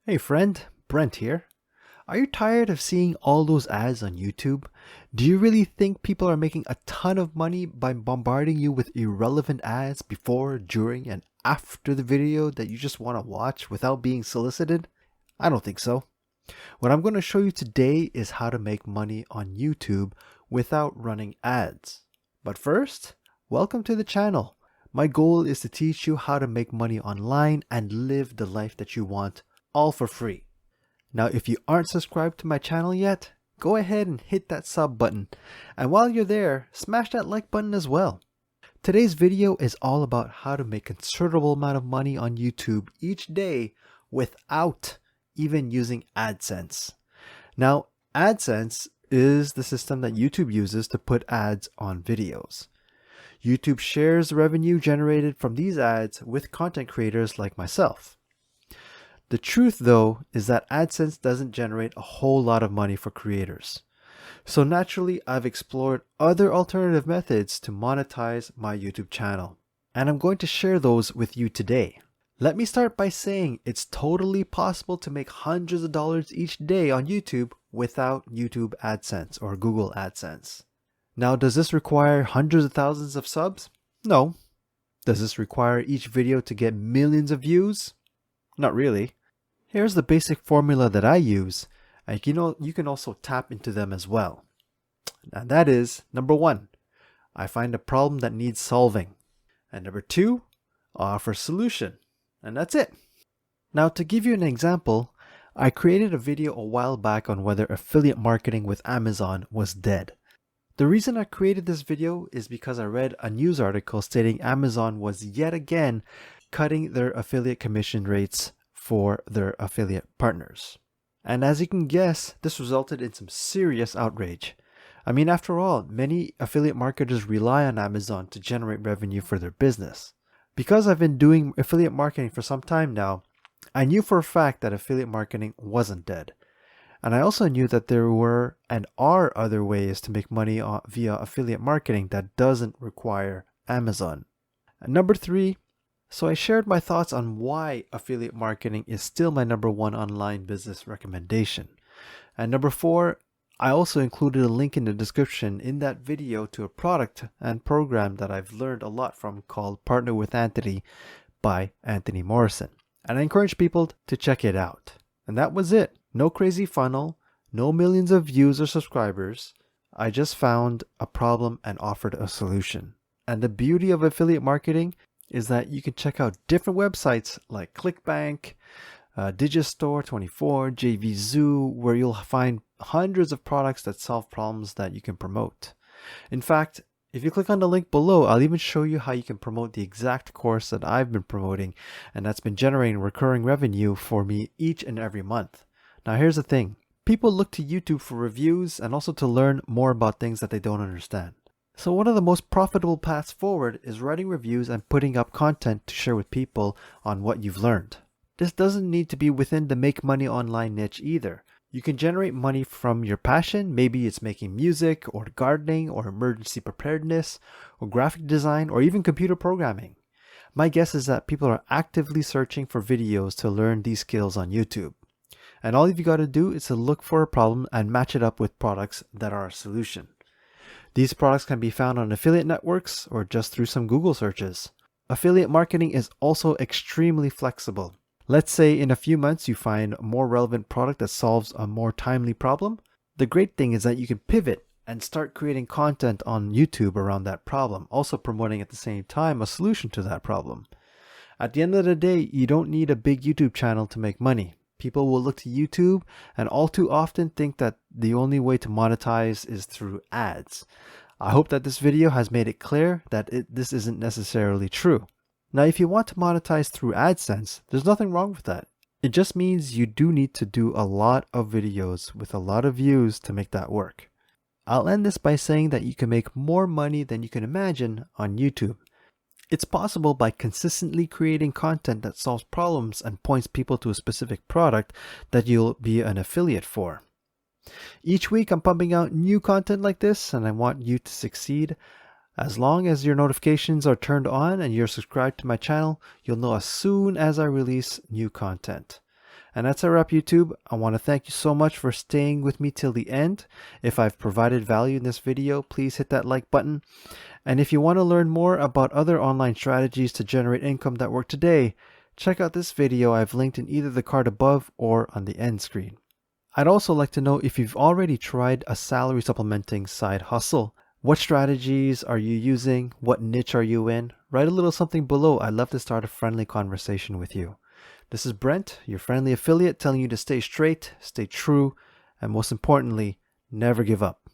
Hey friend, Brent here. Are you tired of seeing all those ads on YouTube? Do you really think people are making a ton of money by bombarding you with irrelevant ads before, during, and after the video that you just want to watch without being solicited? I don't think so. What I'm going to show you today is how to make money on YouTube without running ads. But first, welcome to the channel. My goal is to teach you how to make money online and live the life that you want, all for free. Now, if you aren't subscribed to my channel yet, go ahead and hit that sub button. And while you're there, smash that like button as well. Today's video is all about how to make a considerable amount of money on YouTube each day without even using AdSense. Now, AdSense is the system that YouTube uses to put ads on videos. YouTube shares the revenue generated from these ads with content creators like myself. The truth, though, is that AdSense doesn't generate a whole lot of money for creators. So naturally, I've explored other alternative methods to monetize my YouTube channel, and I'm going to share those with you today. Let me start by saying it's totally possible to make hundreds of dollars each day on YouTube without YouTube AdSense or Google AdSense. Now, does this require hundreds of thousands of subs? No. Does this require each video to get millions of views? Not really. Here's the basic formula that I use, and you can also tap into them as well. And that is, number one, I find a problem that needs solving. And number two, I offer a solution. And that's it. Now, to give you an example, I created a video a while back on whether affiliate marketing with Amazon was dead. The reason I created this video is because I read a news article stating Amazon was yet again cutting their affiliate commission rates for their affiliate partners. And as you can guess, this resulted in some serious outrage. I mean, after all, many affiliate marketers rely on Amazon to generate revenue for their business. Because I've been doing affiliate marketing for some time now, I knew for a fact that affiliate marketing wasn't dead. And I also knew that there were and are other ways to make money via affiliate marketing that doesn't require Amazon. And number three, so I shared my thoughts on why affiliate marketing is still my number one online business recommendation. And number four, I also included a link in the description in that video to a product and program that I've learned a lot from called Partner with Anthony by Anthony Morrison. And I encourage people to check it out. And that was it. No crazy funnel, no millions of views or subscribers. I just found a problem and offered a solution. And the beauty of affiliate marketing is that you can check out different websites like ClickBank, Digistore24, JVZoo, where you'll find hundreds of products that solve problems that you can promote. In fact, if you click on the link below, I'll even show you how you can promote the exact course that I've been promoting and that's been generating recurring revenue for me each and every month. Now here's the thing. People look to YouTube for reviews and also to learn more about things that they don't understand. So one of the most profitable paths forward is writing reviews and putting up content to share with people on what you've learned. This doesn't need to be within the make money online niche either. You can generate money from your passion. Maybe it's making music or gardening or emergency preparedness or graphic design or even computer programming. My guess is that people are actively searching for videos to learn these skills on YouTube. And all you've got to do is to look for a problem and match it up with products that are a solution. These products can be found on affiliate networks or just through some Google searches. Affiliate marketing is also extremely flexible. Let's say in a few months you find a more relevant product that solves a more timely problem. The great thing is that you can pivot and start creating content on YouTube around that problem, also promoting at the same time a solution to that problem. At the end of the day, you don't need a big YouTube channel to make money. People will look to YouTube and all too often think that the only way to monetize is through ads. I hope that this video has made it clear that this isn't necessarily true. Now, if you want to monetize through AdSense, there's nothing wrong with that. It just means you do need to do a lot of videos with a lot of views to make that work. I'll end this by saying that you can make more money than you can imagine on YouTube. It's possible by consistently creating content that solves problems and points people to a specific product that you'll be an affiliate for. Each week I'm pumping out new content like this and I want you to succeed. As long as your notifications are turned on and you're subscribed to my channel, you'll know as soon as I release new content. And that's a wrap, YouTube. I want to thank you so much for staying with me till the end. If I've provided value in this video, please hit that like button. And if you want to learn more about other online strategies to generate income that work today, check out this video I've linked in either the card above or on the end screen. I'd also like to know if you've already tried a salary supplementing side hustle. What strategies are you using? What niche are you in? Write a little something below. I'd love to start a friendly conversation with you. This is Brent, your friendly affiliate, telling you to stay straight, stay true, and most importantly, never give up.